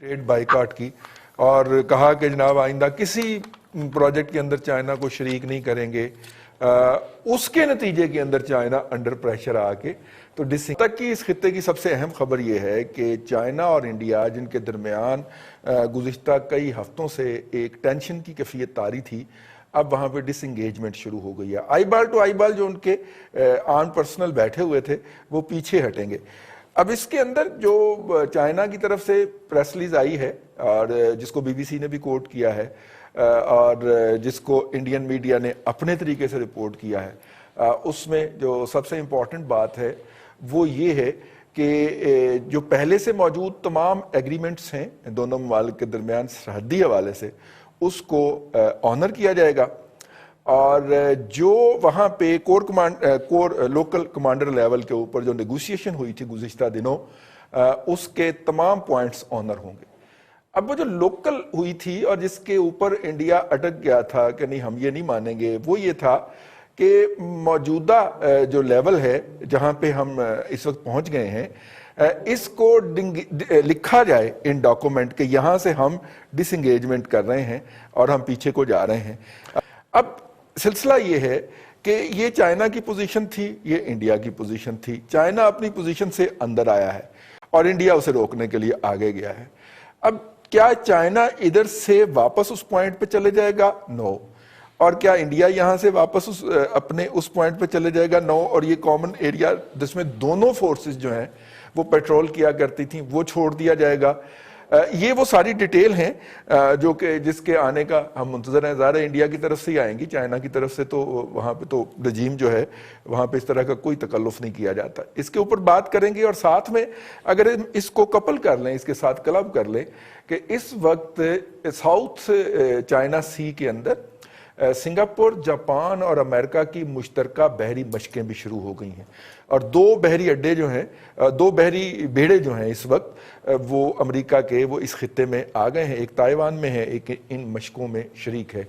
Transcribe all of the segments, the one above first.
Trade boycott کی اور کہا کہ جناب آئندہ کسی پروجیکٹ کے اندر چائنا کو شریک نہیں کریں گے. اس کے نتیجے کے اندر چائنا انڈر پریشر آ کے تو تک کی اس خطے کی سب سے اہم خبر یہ ہے کہ چائنا اور انڈیا جن کے درمیان گزشتہ کئی ہفتوں سے ایک ٹینشن کی کیفیت طاری تھی، اب وہاں پہ ڈس انگیجمنٹ شروع ہو گئی ہے. آئی بال ٹو آئی بال جو ان کے آن پرسنل بیٹھے ہوئے تھے وہ پیچھے ہٹیں گے. اب اس کے اندر جو چائنا کی طرف سے پریس ریلیز آئی ہے اور جس کو بی بی سی نے بھی کوٹ کیا ہے اور جس کو انڈین میڈیا نے اپنے طریقے سے رپورٹ کیا ہے، اس میں جو سب سے امپورٹنٹ بات ہے وہ یہ ہے کہ جو پہلے سے موجود تمام ایگریمنٹس ہیں دونوں ممالک کے درمیان سرحدی حوالے سے، اس کو آنر کیا جائے گا. اور جو وہاں پہ کور لوکل کمانڈر لیول کے اوپر جو نیگوشیشن ہوئی تھی گزشتہ دنوں، اس کے تمام پوائنٹس آنر ہوں گے. اب وہ جو لوکل ہوئی تھی اور جس کے اوپر انڈیا اٹک گیا تھا کہ نہیں ہم یہ نہیں مانیں گے، وہ یہ تھا کہ موجودہ جو لیول ہے جہاں پہ ہم اس وقت پہنچ گئے ہیں، اس کو لکھا جائے ان ڈاکومنٹ کہ یہاں سے ہم ڈس انگیجمنٹ کر رہے ہیں اور ہم پیچھے کو جا رہے ہیں. اب سلسلہ یہ ہے کہ یہ چائنا کی پوزیشن تھی، یہ انڈیا کی پوزیشن تھی. چائنا اپنی پوزیشن سے اندر آیا ہے اور انڈیا اسے روکنے کے لیے آگے گیا ہے. اب کیا چائنا ادھر سے واپس اس پوائنٹ پہ چلے جائے گا؟ نو. اور کیا انڈیا یہاں سے واپس اپنے اس پوائنٹ پہ چلے جائے گا؟ نو. اور یہ کامن ایریا جس میں دونوں فورسز جو ہیں وہ پیٹرول کیا کرتی تھیں وہ چھوڑ دیا جائے گا. یہ وہ ساری ڈیٹیل ہیں جو کہ جس کے آنے کا ہم منتظر ہیں. ظاہر ہے انڈیا کی طرف سے ہی آئیں گی، چائنا کی طرف سے تو وہاں پہ تو رجیم جو ہے وہاں پہ اس طرح کا کوئی تکلف نہیں کیا جاتا. اس کے اوپر بات کریں گے اور ساتھ میں اگر اس کو کپل کر لیں، اس کے ساتھ کلب کر لیں کہ اس وقت ساؤتھ چائنا سی کے اندر سنگاپور، جاپان اور امریکہ کی مشترکہ بحری مشقیں بھی شروع ہو گئی ہیں اور دو بحری اڈے جو ہیں، دو بحری بیڑے جو ہیں اس وقت وہ امریکہ کے وہ اس خطے میں آ گئے ہیں. ایک تائیوان میں ہے، ایک ان مشقوں میں شریک ہے.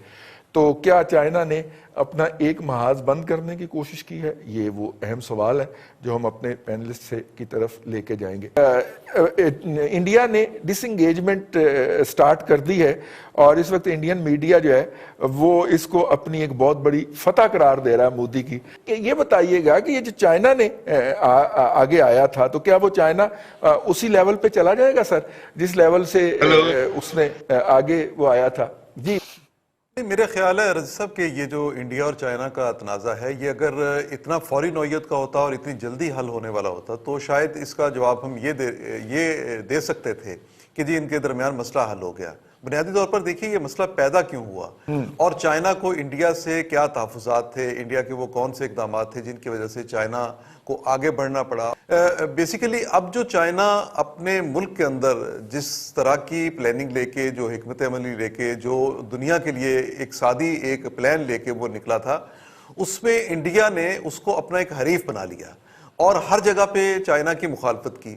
تو کیا چائنا نے اپنا ایک محاذ بند کرنے کی کوشش کی ہے؟ یہ وہ اہم سوال ہے جو ہم اپنے پینلسٹ سے کی طرف لے کے جائیں گے. انڈیا نے ڈس انگیجمنٹ سٹارٹ کر دی ہے اور اس وقت انڈین میڈیا جو ہے وہ اس کو اپنی ایک بہت بڑی فتح قرار دے رہا ہے مودی کی. یہ بتائیے گا کہ یہ جو چائنا نے آگے آیا تھا تو کیا وہ چائنا اسی لیول پہ چلا جائے گا سر جس لیول سے اس نے آگے وہ آیا تھا؟ جی میرا خیال ہے رضی صاحب کہ یہ جو انڈیا اور چائنا کا تنازع ہے یہ اگر اتنا فوری نوعیت کا ہوتا اور اتنی جلدی حل ہونے والا ہوتا تو شاید اس کا جواب ہم یہ دے سکتے تھے کہ جی ان کے درمیان مسئلہ حل ہو گیا. بنیادی طور پر دیکھیے یہ مسئلہ پیدا کیوں ہوا اور چائنا کو انڈیا سے کیا تحفظات تھے، انڈیا کے وہ کون سے اقدامات تھے جن کی وجہ سے چائنا کو آگے بڑھنا پڑا. بیسیکلی اب جو چائنا اپنے ملک کے اندر جس طرح کی پلاننگ لے کے، جو حکمت عملی لے کے، جو دنیا کے لیے ایک سادی ایک پلان لے کے وہ نکلا تھا، اس میں انڈیا نے اس کو اپنا ایک حریف بنا لیا اور ہر جگہ پہ چائنا کی مخالفت کی.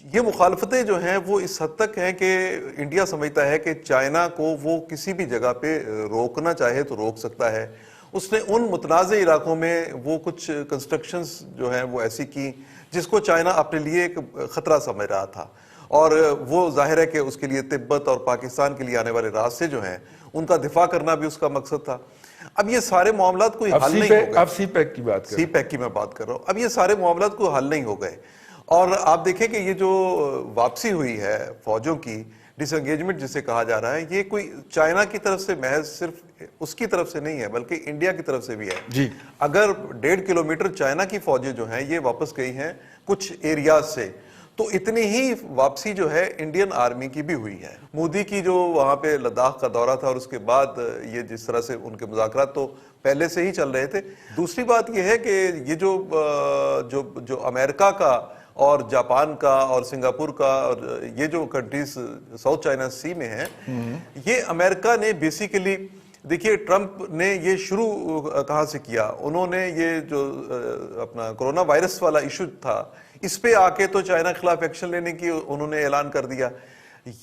یہ مخالفتیں جو ہیں وہ اس حد تک ہیں کہ انڈیا سمجھتا ہے کہ چائنا کو وہ کسی بھی جگہ پہ روکنا چاہے تو روک سکتا ہے. اس نے ان متنازع علاقوں میں وہ کچھ کنسٹرکشنز جو ہیں وہ ایسی کی جس کو چائنا اپنے لیے ایک خطرہ سمجھ رہا تھا اور وہ ظاہر ہے کہ اس کے لیے تبت اور پاکستان کے لیے آنے والے راستے جو ہیں ان کا دفاع کرنا بھی اس کا مقصد تھا. اب یہ سارے معاملات کوئی حل نہیں ہو گئے. اب سی پیک کی بات کر رہے ہیں. سی پیک کی میں بات کر رہا ہوں. اب یہ سارے معاملات کوئی حل نہیں ہو گئے اور آپ دیکھیں کہ یہ جو واپسی ہوئی ہے فوجوں کی، ڈس انگیجمنٹ جسے کہا جا رہا ہے، یہ کوئی چائنا کی طرف سے محض صرف اس کی طرف سے نہیں ہے بلکہ انڈیا کی طرف سے بھی ہے. جی اگر 1.5 کلومیٹر چائنا کی فوجیں جو ہیں یہ واپس گئی ہیں کچھ ایریاز سے، تو اتنی ہی واپسی جو ہے انڈین آرمی کی بھی ہوئی ہے. مودی کی جو وہاں پہ لداخ کا دورہ تھا اور اس کے بعد یہ جس طرح سے ان کے مذاکرات تو پہلے سے ہی چل رہے تھے. دوسری بات یہ ہے کہ یہ جو امریکہ کا اور جاپان کا اور سنگاپور کا اور یہ جو کنٹریز ساؤتھ چائنا سی میں ہیں، یہ امریکہ نے بیسیکلی دیکھیے ٹرمپ نے یہ شروع کہاں سے کیا، انہوں نے یہ جو اپنا کرونا وائرس والا ایشو تھا اس پہ آ کے تو چائنا کے خلاف ایکشن لینے کی انہوں نے اعلان کر دیا.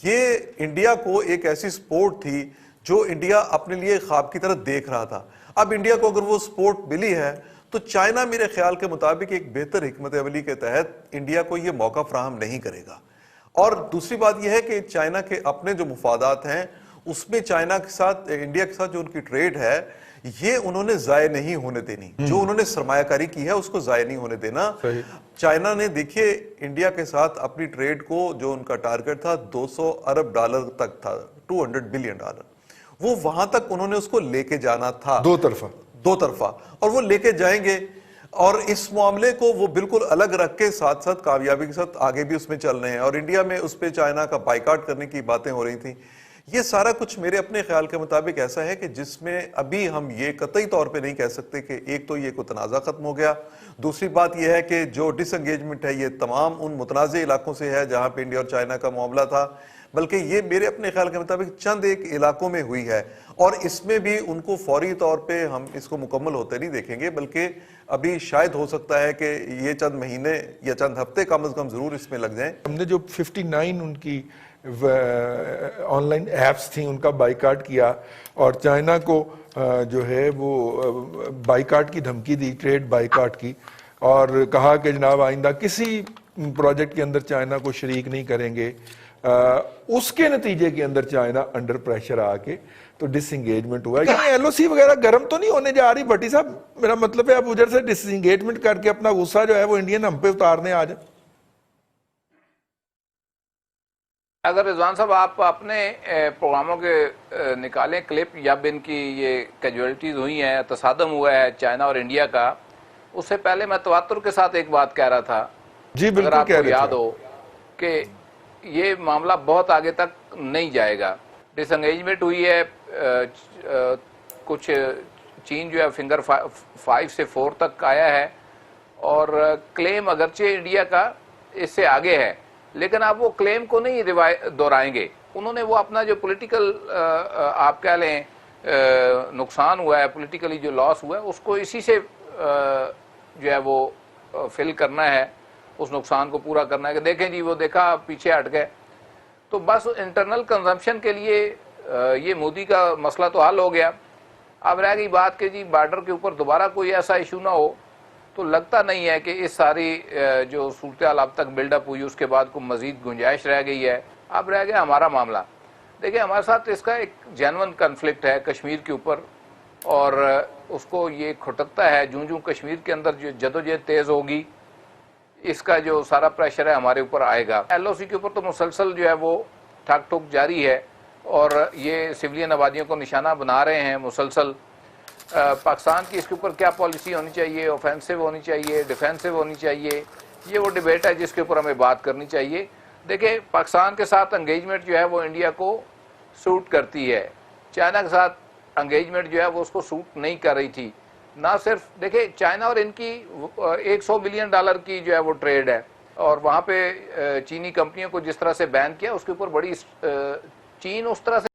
یہ انڈیا کو ایک ایسی سپورٹ تھی جو انڈیا اپنے لیے خواب کی طرح دیکھ رہا تھا. اب انڈیا کو اگر وہ سپورٹ ملی ہے تو چائنا میرے خیال کے مطابق ایک بہتر حکمت عملی کے تحت انڈیا کو یہ موقع فراہم نہیں کرے گا اور دوسری بات یہ ہے کہ چائنا کے اپنے جو مفادات ہیں اس میں چائنا کے ساتھ انڈیا کے ساتھ جو ان کی ٹریڈ ہے یہ انہوں نے ضائع نہیں ہونے دینی. جو انہوں نے سرمایہ کاری کی ہے اس کو ضائع نہیں ہونے دینا. چائنا نے دیکھیے انڈیا کے ساتھ اپنی ٹریڈ کو جو ان کا ٹارگٹ تھا $200 ارب تک تھا, $200 بلین, وہ وہاں تک انہوں نے اس کو لے کے جانا تھا, دو طرفہ, اور وہ لے کے جائیں گے. اور اس معاملے کو وہ بالکل الگ رکھ کے ساتھ ساتھ کامیابی کے ساتھ آگے بھی اس میں چل رہے ہیں. اور انڈیا میں اس پہ چائنا کا بائیکاٹ کرنے کی باتیں ہو رہی تھیں. یہ سارا کچھ میرے اپنے خیال کے مطابق ایسا ہے کہ جس میں ابھی ہم یہ قطعی طور پہ نہیں کہہ سکتے کہ ایک تو یہ کوئی تنازع ختم ہو گیا, دوسری بات یہ ہے کہ جو ڈس انگیجمنٹ ہے یہ تمام ان متنازع علاقوں سے ہے جہاں پہ انڈیا اور چائنا کا معاملہ تھا, بلکہ یہ میرے اپنے خیال کے مطابق چند ایک علاقوں میں ہوئی ہے. اور اس میں بھی ان کو فوری طور پہ ہم اس کو مکمل ہوتے نہیں دیکھیں گے, بلکہ ابھی شاید ہو سکتا ہے کہ یہ چند مہینے یا چند ہفتے کم از کم ضرور اس میں لگ جائیں. ہم نے جو 59 ان کی آن لائن ایپس تھیں ان کا بائیکاٹ کیا اور چائنا کو جو ہے وہ بائیکاٹ کی دھمکی دی, ٹریڈ بائیکاٹ کی, اور کہا کہ جناب آئندہ کسی پروجیکٹ کے اندر چائنا کو شریک نہیں کریں گے. اس کے نتیجے کے اندر چائنا انڈر پریشر آ کے تو ڈس انگیجمنٹ ہوا. ایل او سی وغیرہ گرم تو نہیں ہونے جا رہی بھٹی صاحب؟ میرا مطلب ہے آپ ادھر سے ڈس انگیجمنٹ کر کے اپنا غصہ جو ہے وہ انڈین ہم پہ اتارنے آ جائیں. اگر رضوان صاحب آپ اپنے پروگراموں کے نکالیں کلپ جب ان کی یہ کیجویلٹیز ہوئی ہیں, تصادم ہوا ہے چائنا اور انڈیا کا, اس سے پہلے میں تواتر کے ساتھ ایک بات کہہ رہا تھا, جی اگر بالکل آپ کہہ کو رہے یاد تھے. ہو کہ یہ معاملہ بہت آگے تک نہیں جائے گا. ڈس انگیجمنٹ ہوئی ہے, کچھ چین جو ہے فنگر 5 سے 4 تک آیا ہے, اور کلیم اگرچہ انڈیا کا اس سے آگے ہے, لیکن آپ وہ کلیم کو نہیں دہرائیں گے. انہوں نے وہ اپنا جو پولیٹیکل آپ کہہ لیں نقصان ہوا ہے, پولیٹیکلی جو لاس ہوا ہے, اس کو اسی سے جو ہے وہ فل کرنا ہے, اس نقصان کو پورا کرنا ہے کہ دیکھیں جی وہ دیکھا پیچھے ہٹ گئے. تو بس انٹرنل کنزمپشن کے لیے یہ مودی کا مسئلہ تو حل ہو گیا. اب رہ گئی بات کہ جی بارڈر کے اوپر دوبارہ کوئی ایسا ایشو نہ ہو, تو لگتا نہیں ہے کہ اس ساری جو صورتحال اب تک بلڈ اپ ہوئی اس کے بعد کوئی مزید گنجائش رہ گئی ہے. اب رہ گیا ہمارا معاملہ. دیکھیں ہمارے ساتھ اس کا ایک جینون کنفلکٹ ہے کشمیر کے اوپر, اور اس کو یہ کھٹکتا ہے جوں جوں کشمیر کے اندر جو جدوجہد تیز ہوگی اس کا جو سارا پریشر ہے ہمارے اوپر آئے گا. ایل او سی کے اوپر تو مسلسل جو ہے وہ ٹھک ٹھک جاری ہے, اور یہ سویلین آبادیوں کو نشانہ بنا رہے ہیں مسلسل. پاکستان کی اس کے اوپر کیا پالیسی ہونی چاہیے, اوفینسو ہونی چاہیے, ڈیفینسو ہونی چاہیے, یہ وہ ڈیبیٹ ہے جس کے اوپر ہمیں بات کرنی چاہیے. دیکھیں پاکستان کے ساتھ انگیجمنٹ جو ہے وہ انڈیا کو سوٹ کرتی ہے, چائنا کے ساتھ انگیجمنٹ جو ہے وہ اس کو سوٹ نہیں کر رہی تھی. نہ صرف دیکھیں چائنا اور ان کی $100 بلین کی جو ہے وہ ٹریڈ ہے, اور وہاں پہ چینی کمپنیوں کو جس طرح سے بین کیا اس کے اوپر بڑی چین اس طرح سے